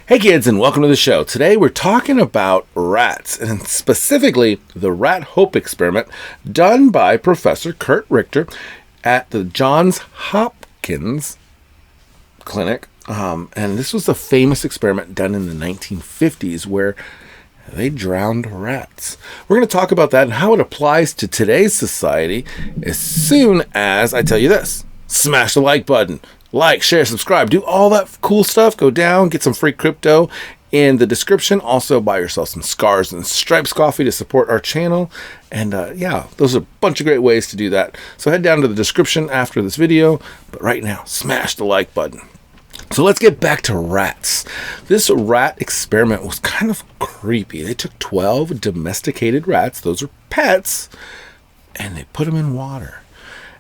Hey kids, and welcome to the show. Today we're talking about rats, and specifically the rat hope experiment done by Professor Kurt Richter at the Johns Hopkins clinic. And this was a famous experiment done in the 1950s where they drowned rats. We're going to talk about that and how it applies to today's society as soon as I tell you this. Smash the like button. Like, share, subscribe, do all that cool stuff. Go down, get some free crypto in the description. Also, buy yourself some Scars and Stripes coffee to support our channel. And those are a bunch of great ways to do that. So head down to the description after this video. But right now, smash the like button. So let's get back to rats. This rat experiment was kind of creepy. They took 12 domesticated rats, those are pets, and they put them in water.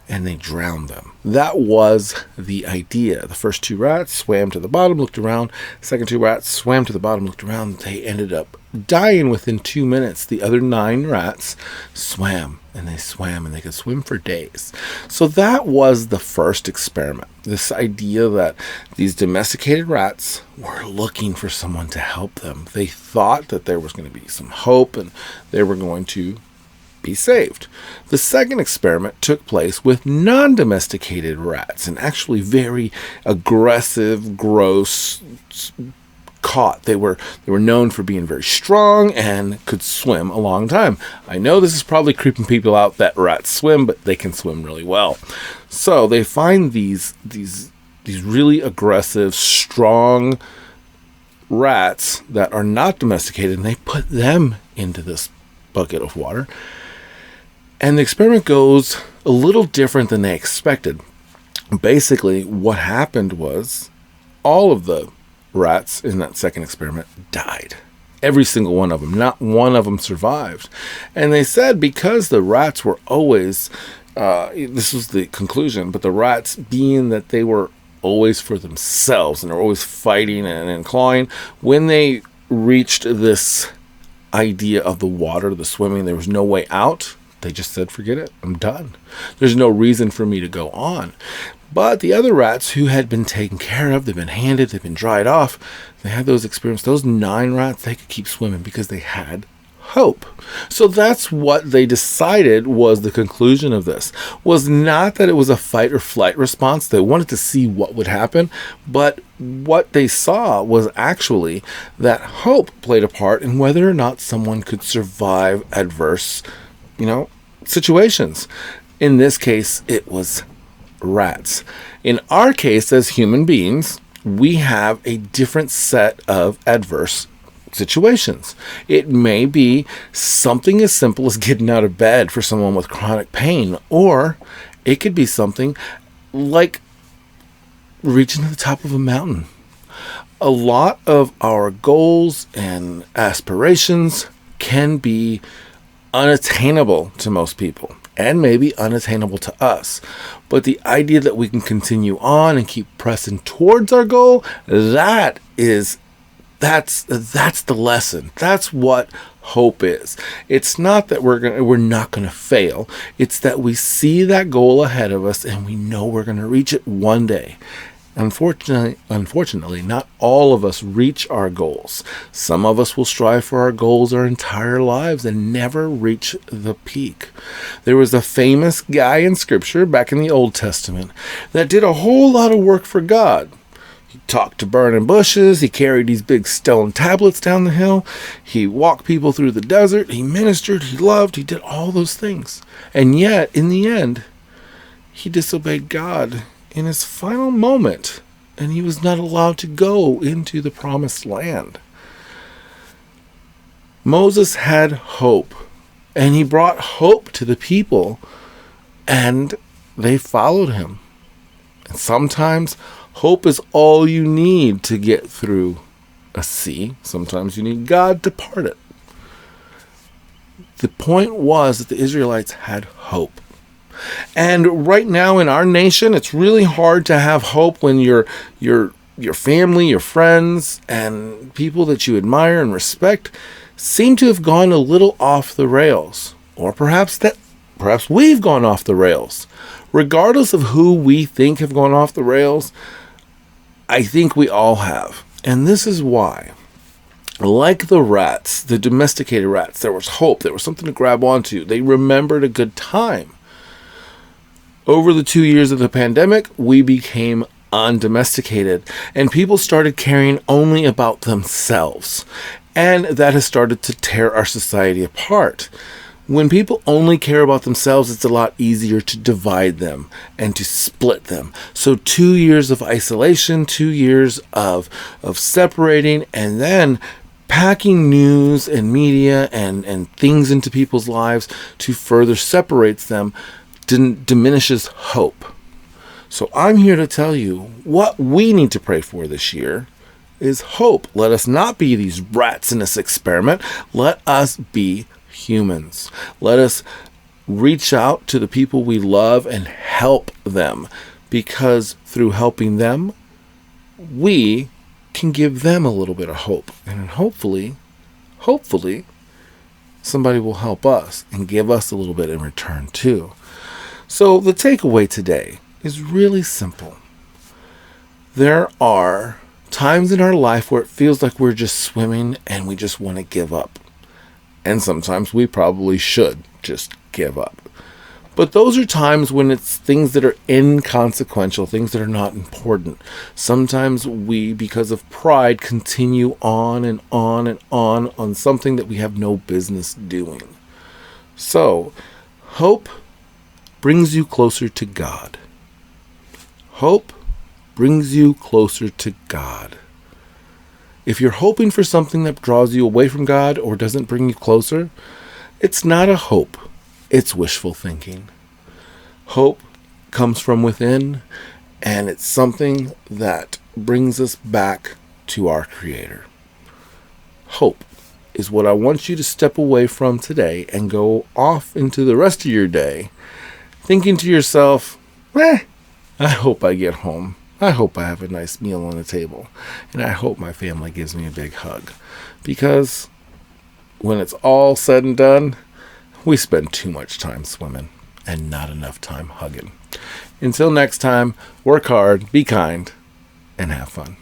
And they drowned them. That was the idea. The first two rats swam to the bottom, looked around. Second two rats swam to the bottom, looked around. They ended up dying within 2 minutes. The other 9 rats swam, and they could swim for days. So that was the first experiment. This idea that these domesticated rats were looking for someone to help them. They thought that there was going to be some hope, and they were going to be saved. The second experiment took place with non-domesticated rats, and actually very aggressive, gross, caught. They were known for being very strong and could swim a long time. I know this is probably creeping people out that rats swim, but they can swim really well. So they find these really aggressive, strong rats that are not domesticated, and they put them into this bucket of water. And the experiment goes a little different than they expected. Basically, what happened was all of the rats in that second experiment died. Every single one of them. Not one of them survived. And they said because the rats were always, this was the conclusion, but the rats, being that they were always for themselves and they're always fighting and clawing, when they reached this idea of the water, the swimming, there was no way out. They just said, forget it, I'm done. There's no reason for me to go on. But the other rats who had been taken care of, they've been handed, they've been dried off, they had those experiences. Those 9 rats, they could keep swimming because they had hope. So that's what they decided was the conclusion of this. Was not that it was a fight or flight response. They wanted to see what would happen, but what they saw was actually that hope played a part in whether or not someone could survive adverse, situations. In this case, it was rats. In our case, as human beings, we have a different set of adverse situations. It may be something as simple as getting out of bed for someone with chronic pain, or it could be something like reaching to the top of a mountain. A lot of our goals and aspirations can be unattainable to most people, and maybe unattainable to us. But the idea that we can continue on and keep pressing towards our goal, that's the lesson. That's what hope is. It's not that we're not going to fail. It's that we see that goal ahead of us and we know we're going to reach it one day. Unfortunately, not all of us reach our goals. Some of us will strive for our goals our entire lives and never reach the peak. There was a famous guy in Scripture back in the Old Testament that did a whole lot of work for God. He talked to burning bushes. He carried these big stone tablets down the hill. He walked people through the desert. He ministered. He loved. He did all those things. And yet, in the end, he disobeyed God in his final moment, and he was not allowed to go into the promised land. Moses had hope, and he brought hope to the people, and they followed him. And sometimes hope is all you need to get through a sea. Sometimes you need God to part it. The point was that the Israelites had hope. And right now in our nation, it's really hard to have hope when your family, your friends, and people that you admire and respect seem to have gone a little off the rails. Or perhaps we've gone off the rails. Regardless of who we think have gone off the rails, I think we all have. And this is why, like the rats, the domesticated rats, there was hope. There was something to grab onto. They remembered a good time. Over the 2 years of the pandemic, we became undomesticated, and people started caring only about themselves. And that has started to tear our society apart. When people only care about themselves, it's a lot easier to divide them and to split them. So 2 years of isolation, 2 years of separating, and then packing news and media and things into people's lives to further separates them diminishes hope. So I'm here to tell you what we need to pray for this year is hope. Let us not be these rats in this experiment. Let us be humans. Let us reach out to the people we love and help them, because through helping them, we can give them a little bit of hope. And hopefully, somebody will help us and give us a little bit in return too. So the takeaway today is really simple. There are times in our life where it feels like we're just swimming and we just want to give up. And sometimes we probably should just give up. But those are times when it's things that are inconsequential, things that are not important. Sometimes we, because of pride, continue on and on and on something that we have no business doing. So, hope brings you closer to God. Hope brings you closer to God. If you're hoping for something that draws you away from God or doesn't bring you closer, it's not a hope. It's wishful thinking. Hope comes from within, and it's something that brings us back to our Creator. Hope is what I want you to step away from today and go off into the rest of your day thinking to yourself, I hope I get home. I hope I have a nice meal on the table. And I hope my family gives me a big hug. Because when it's all said and done, we spend too much time swimming and not enough time hugging. Until next time, work hard, be kind, and have fun.